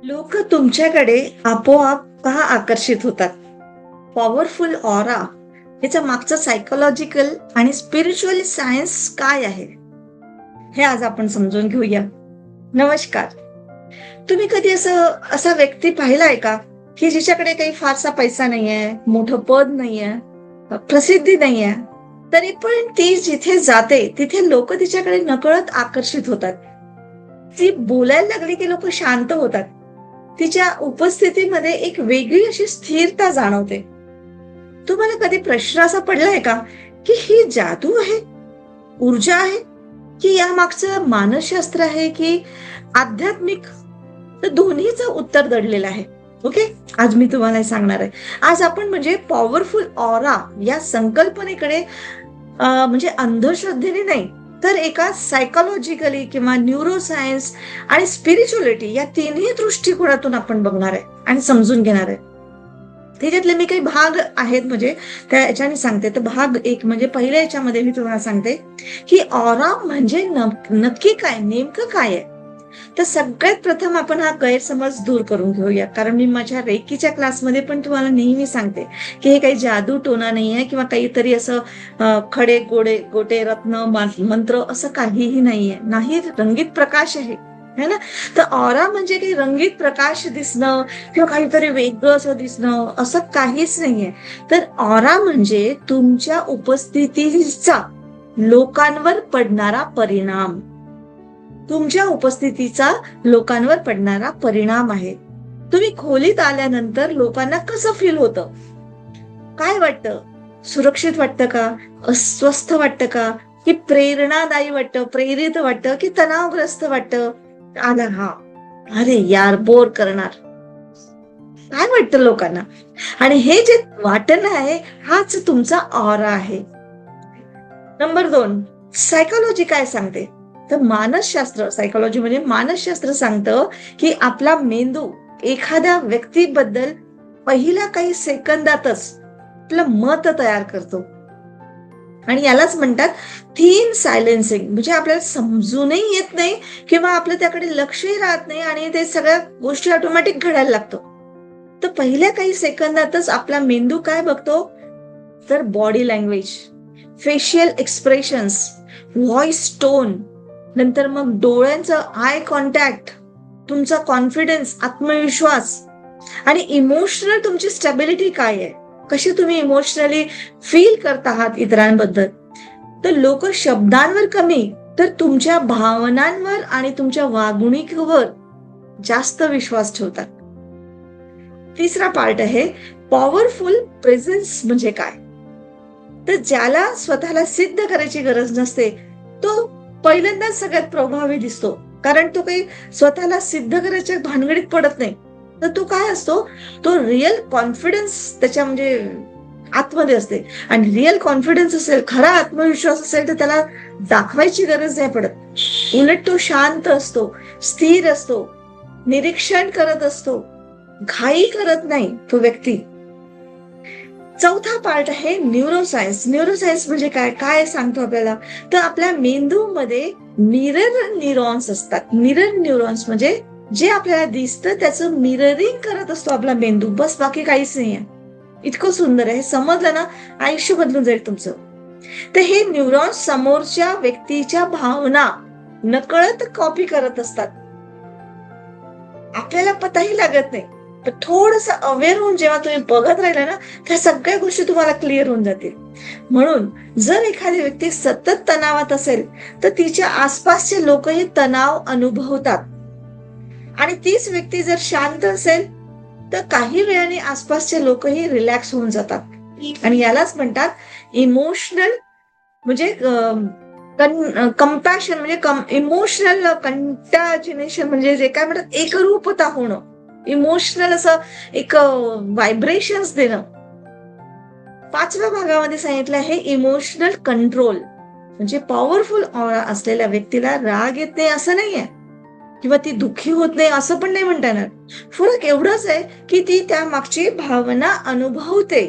लोक तुमच्याकडे आपोआप का आकर्षित होतात? पॉवरफुल ऑरा याच्या मागचं सायकोलॉजिकल आणि स्पिरिच्युअल सायन्स काय आहे, हे आज आपण समजून घेऊया. नमस्कार. तुम्ही कधी असा व्यक्ती पाहिलाय का की जिच्याकडे काही फारसा पैसा नाहीये, मोठं पद नाहीये, प्रसिद्धी नाहीये, तरी पण ती जिथे जाते तिथे लोक तिच्याकडे नकळत आकर्षित होतात. ती बोलायला लागली की लोक शांत होतात. तिच्या उपस्थितीमध्ये एक वेगळी अशी स्थिरता जाणवते. तुम्हाला कधी प्रश्न असा पडलाय का की ही जादू आहे, ऊर्जा आहे, की या मागचं मानसशास्त्र आहे की आध्यात्मिक? तर दोन्हीचं उत्तर दडलेलं आहे. ओके, आज मी तुम्हाला हे सांगणार आहे. आज आपण म्हणजे पॉवरफुल ऑरा या संकल्पनेकडे म्हणजे अंधश्रद्धेने नाही, तर एका सायकोलॉजिकली किंवा न्यूरोसायन्स आणि स्पिरिच्युअलिटी या तिन्ही दृष्टिकोनातून आपण बघणार आहे आणि समजून घेणार आहे. त्याच्यातले मी काही भाग आहेत म्हणजे त्या याच्याने सांगते. तर भाग एक म्हणजे पहिल्या याच्यामध्ये मी तुम्हाला सांगते की ऑरा म्हणजे नक्की काय, नेमकं काय आहे. तर सगळ्यात प्रथम आपण हा गैरसमज दूर करून घेऊया, कारण मी माझ्या रेकीच्या क्लासमध्ये पण तुम्हाला नेहमी सांगते की हे काही जादू टोना नाहीये किंवा काहीतरी असं खडे गोटे रत्न मंत्र असं काहीही नाहीये. नाही, रंगीत प्रकाश आहे, है ना. तर ऑरा म्हणजे काही रंगीत प्रकाश दिसणं किंवा काहीतरी वेगळं असं दिसणं असं काहीच नाहीये. तर ऑरा म्हणजे तुमच्या उपस्थितीचा लोकांवर पडणारा परिणाम. तुमच्या उपस्थितीचा लोकांवर पडणारा परिणाम आहे. तुम्ही खोलीत आल्यानंतर लोकांना कसं फील होतं, काय वाटतं? सुरक्षित वाटतं का, अस्वस्थ वाटतं का, की प्रेरणादायी वाटतं, प्रेरित वाटतं, की तणावग्रस्त वाटतं? आला हा, अरे यार बोर करणार, काय वाटतं लोकांना? आणि हे जे वाटणं आहे हाच तुमचा ऑरा आहे. नंबर 2, सायकोलॉजी काय सांगते? तर मानसशास्त्र, सायकोलॉजी म्हणजे मानसशास्त्र सांगतं की आपला मेंदू एखाद्या व्यक्तीबद्दल पहिल्या काही सेकंदातच आपलं मत तयार करतो आणि यालाच म्हणतात थिन सायलेन्सिंग. म्हणजे आपल्याला समजूनही येत नाही किंवा आपलं त्याकडे लक्षही राहत नाही आणि ते सगळ्या गोष्टी ऑटोमॅटिक घडायला लागतो. तर पहिल्या काही सेकंदातच आपला मेंदू काय बघतो, तर body language, facial expressions, voice tone, नंतर मग डोळ्यांचं आय कॉन्टॅक्ट, तुमचा कॉन्फिडन्स, आत्मविश्वास आणि इमोशनल तुमची स्टॅबिलिटी काय आहे, कशी तुम्ही इमोशनली फील करत आहात इतरांबद्दल. तर लोक शब्दांवर कमी तर तुमच्या भावनांवर आणि तुमच्या वागणुकीवर जास्त विश्वास ठेवतात. तिसरा पार्ट आहे पॉवरफुल प्रेझेन्स म्हणजे काय. तर ज्याला स्वतःला सिद्ध करायची गरज नसते तो पहिल्यांदाच सगळ्यात प्रभावी दिसतो, कारण तो काही स्वतःला सिद्ध करायच्या भानगडीत पडत नाही. तर तो काय असतो, तो रिअल कॉन्फिडन्स त्याच्या म्हणजे आतमध्ये असते. आणि रिअल कॉन्फिडन्स असेल, खरा आत्मविश्वास असेल तर त्याला दाखवायची गरज नाही पडत. उलट तो शांत असतो, स्थिर असतो, निरीक्षण करत असतो, घाई करत नाही तो व्यक्ती. चौथा पार्ट आहे न्यूरोसायन्स. न्यूरोसायन्स म्हणजे काय, काय सांगतो आपल्याला, तर आपल्या मेंदूमध्ये मिरर न्यूरॉन्स असतात. मिरर न्यूरॉन्स म्हणजे जे आपल्याला दिसतं त्याचं मिररिंग करत असतो आपला मेंदू, बस, बाकी काहीच नाहीये. इतकं सुंदर आहे, समजलं ना, आयुष्य बदलून जाईल तुमचं. तर हे न्यूरॉन्स समोरच्या व्यक्तीच्या भावना नकळत कॉपी करत असतात, आपल्याला पताही लागत नाही. तर थोडस अवेअर होऊन जेव्हा तुम्ही बघत राहिला ना, त्या सगळ्या गोष्टी तुम्हाला क्लिअर होऊन जातील. म्हणून जर एखादी व्यक्ती सतत तणावात असेल तर तिच्या आसपासचे लोकही तणाव अनुभवतात, आणि तीच व्यक्ती जर शांत असेल तर काही वेळाने आसपासचे लोकही रिलॅक्स होऊन जातात. आणि यालाच म्हणतात इमोशनल म्हणजे कंपॅशन, म्हणजे इमोशनल कंटॅजिनेशन, म्हणजे जे काय म्हणतात एकरूपता होणं, इमोशनल असं एक व्हायब्रेशन्स देणं. 5व्या भागामध्ये सांगितलं आहे इमोशनल कंट्रोल. म्हणजे पॉवरफुल ऑरा असलेल्या व्यक्तीला राग येत नाही असं नाहीये, किंवा ती दुःखी होत नाही असं पण नाही म्हणता येणार. फरक एवढाच आहे की ती त्या मागची भावना अनुभवते,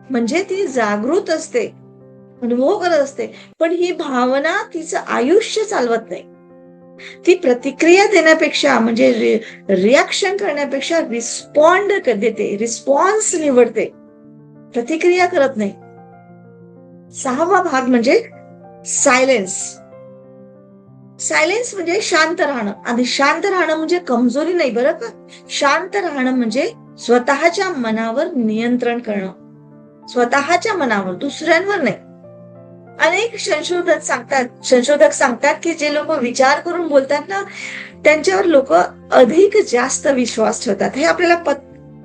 म्हणजे ती जागृत असते, अनुभव करत असते, पण ही भावना तिचं आयुष्य चालवत नाही. ती प्रतिक्रिया देण्यापेक्षा म्हणजे रिॲक्शन करण्यापेक्षा रिस्पॉन्ड देते, रिस्पॉन्स निवडते, प्रतिक्रिया करत नाही. 6वा भाग म्हणजे सायलेन्स. सायलेन्स म्हणजे शांत राहणं. आणि शांत राहणं म्हणजे कमजोरी नाही बरं का. शांत राहणं म्हणजे स्वतःच्या मनावर नियंत्रण करणं, स्वतःच्या मनावर, दुसऱ्यांवर नाही. अनेक संशोधक सांगतात की जे लोक विचार करून बोलतात ना, त्यांच्यावर लोक अधिक जास्त विश्वास ठेवतात. हे आपल्याला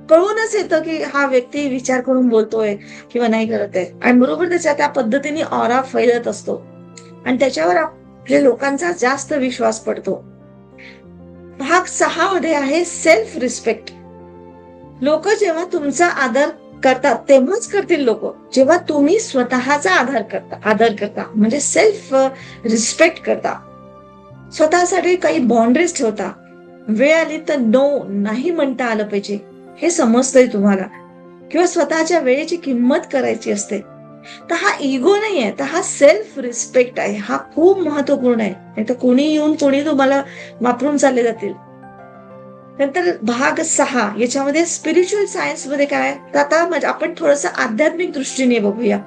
कळूनच येतं की हा व्यक्ती विचार करून बोलतोय किंवा नाही करत आहे, आणि बरोबर त्याच्या त्या पद्धतीने ऑरा फैलत असतो आणि त्याच्यावर आपल्या लोकांचा जास्त विश्वास पडतो. भाग 6 मध्ये आहे सेल्फ रिस्पेक्ट. लोक जेव्हा तुमचा आदर करतात तेव्हाच करतील लोक जेव्हा तुम्ही स्वतःचा आदर करता म्हणजे सेल्फ रिस्पेक्ट करता. स्वतःसाठी काही बाउंड्रीज ठेवता. वेळ आली तर नाही म्हणता आलं पाहिजे हे समजतंय तुम्हाला, किंवा स्वतःच्या वेळेची किंमत करायची असते. तर हा इगो नाही आहे, तर हा सेल्फ रिस्पेक्ट आहे. हा खूप महत्वपूर्ण आहे, नाही तर कोणी येऊन कोणी तुम्हाला वापरून चालले जातील. नंतर भाग 6 याच्यामध्ये स्पिरिच्युअल सायन्स मध्ये काय, तर आता आपण थोडस आध्यात्मिक दृष्टीने बघूया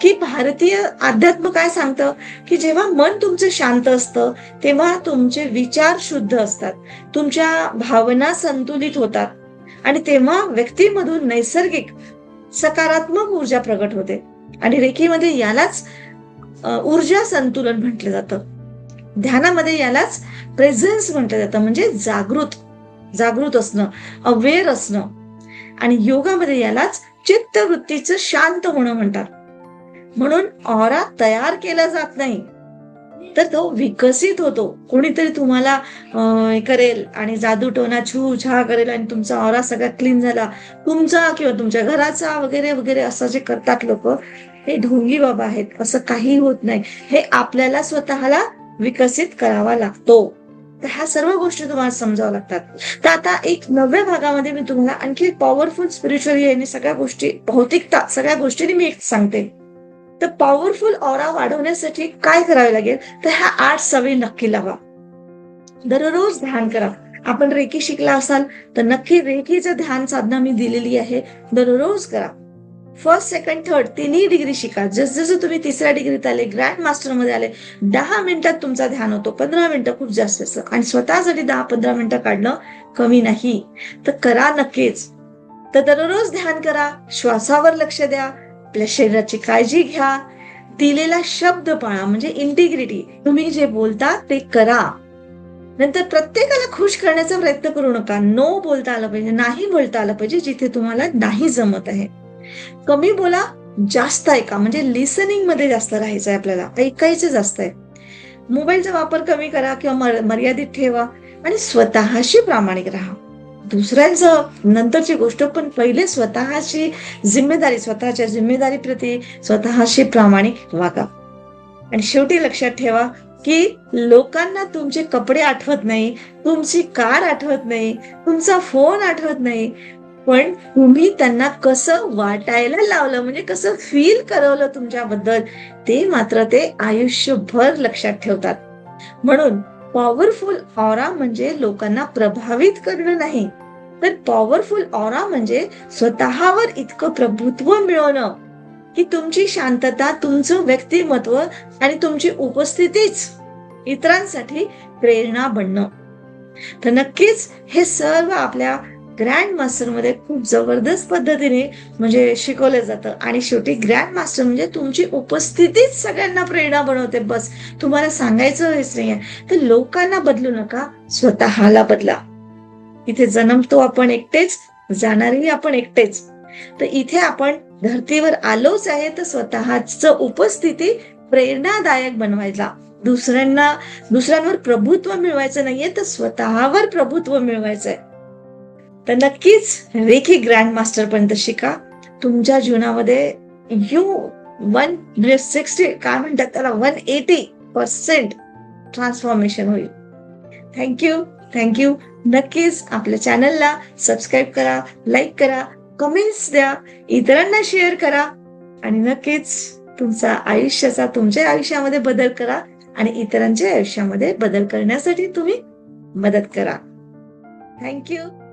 की भारतीय अध्यात्म काय सांगतं की जेव्हा मन तुमचं शांत असतं तेव्हा तुमचे विचार शुद्ध असतात, तुमच्या भावना संतुलित होतात, आणि तेव्हा व्यक्तीमधून नैसर्गिक सकारात्मक ऊर्जा प्रगट होते. आणि रेकीमध्ये यालाच ऊर्जा संतुलन म्हटलं जातं. ध्यानामध्ये यालाच प्रेझेन्स म्हटलं जातं, म्हणजे जागृत असणं, अवेअर असणं. आणि योगामध्ये यालाच चित्तवृत्तीचं शांत होणं म्हणतात. म्हणून ऑरा तयार केला जात नाही, तर तो विकसित होतो. कोणीतरी तुम्हाला करेल आणि जादूटोना छू छा करेल आणि तुमचा ऑरा सगळा क्लीन झाला, तुमचा किंवा तुमच्या घराचा वगैरे वगैरे, असं जे करतात लोक, हे ढोंगी बाबा आहेत. असं काही होत नाही. हे आपल्याला स्वतःला विकसित करावा लागतो. तर ह्या सर्व गोष्टी तुम्हाला समजाव्या लागतात. तर आता एक 9व्या भागामध्ये मी तुम्हाला आणखी पॉवरफुल स्पिरिच्युअल आणि सगळ्या गोष्टी, भौतिकता, सगळ्या गोष्टी मी एक सांगते. तर पॉवरफुल ऑरा वाढवण्यासाठी काय करावे लागेल, तर ह्या 8 सवयी नक्की लावा. दररोज ध्यान करा. आपण रेकी शिकला असाल तर नक्की रेकीचं ध्यान साधना मी दिलेली आहे, दररोज करा. फर्स्ट, सेकंड, थर्ड तिन्ही डिग्री शिका. जसं तुम्ही 3ऱ्या डिग्रीत आले, ग्रँड मास्टर मध्ये आले, 10 मिनिटात तुमचा ध्यान होतो. 15 मिनिटं खूप जास्त असतं, आणि स्वतःसाठी 10-15 मिनिटं काढणं कमी नाही. तर करा नक्कीच. तर दररोज ध्यान करा, श्वासावर लक्ष द्या, आपल्या शरीराची काळजी घ्या, दिलेला शब्द पाळा म्हणजे इंटिग्रिटी. तुम्ही जे बोलता ते करा. नंतर प्रत्येकाला खुश करण्याचा प्रयत्न करू नका. नो बोलता आलं पाहिजे, नाही बोलता आलं पाहिजे जिथे तुम्हाला नाही जमत आहे. कमी बोला, जास्त ऐका, म्हणजे लिसनिंग मध्ये जास्त राहायचं आहे आपल्याला, ऐकायचं जास्त आहे. मोबाईलचा वापर कमी करा किंवा मर्यादित ठेवा, आणि स्वतःशी प्रामाणिक राहा. दुसऱ्यांचं नंतरची गोष्ट, पण पहिले स्वतःच्या जिम्मेदारीप्रती स्वतःशी प्रामाणिक वागा. आणि शेवटी लक्षात ठेवा की लोकांना तुमचे कपडे आठवत नाही, तुमची कार आठवत नाही, तुमचा फोन आठवत नाही, पण तुम्ही त्यांना कसं वाटायला लावलं, म्हणजे कसं फील करवलं तुमच्याबद्दल, ते मात्र ते आयुष्यभर लक्षात ठेवतात. म्हणून पॉवरफुल ऑरा म्हणजे लोकांना प्रभावित करणं नाही, तर पॉवरफुल ऑरा म्हणजे स्वतःवर इतकं प्रभुत्व मिळवणं की तुमची शांतता, तुमचं व्यक्तिमत्व आणि तुमची उपस्थितीच इतरांसाठी प्रेरणा बनणं. तर नक्कीच हे सर्व आपल्या ग्रँड मास्टर मध्ये खूप जबरदस्त पद्धतीने म्हणजे शिकवलं जातं. आणि शेवटी ग्रँड मास्टर म्हणजे तुमची उपस्थितीच सगळ्यांना प्रेरणा बनवते. बस तुम्हाला सांगायचं हेच नाहीये. तर लोकांना बदलू नका, स्वतःला बदला. इथे जन्मतो आपण एकटेच, जाणारही आपण एकटेच. तर इथे आपण धर्तीवर आलोच आहे तर स्वतःच उपस्थिती प्रेरणादायक बनवायला. दुसऱ्यांवर प्रभुत्व मिळवायचं नाहीये, तर स्वतःवर प्रभुत्व मिळवायचंय. तर नक्कीच रेकी ग्रँड मास्टर पर्यंत शिका. तुमच्या जीवनामध्ये 160 काय म्हणतात त्याला 180% ट्रान्सफॉर्मेशन होईल. थँक्यू. नक्कीच आपल्या चॅनलला सबस्क्राईब करा, लाईक करा, कमेंट्स द्या, इतरांना शेअर करा, आणि नक्कीच तुमच्या आयुष्यामध्ये बदल करा आणि इतरांच्या आयुष्यामध्ये बदल करण्यासाठी तुम्ही मदत करा. थँक्यू.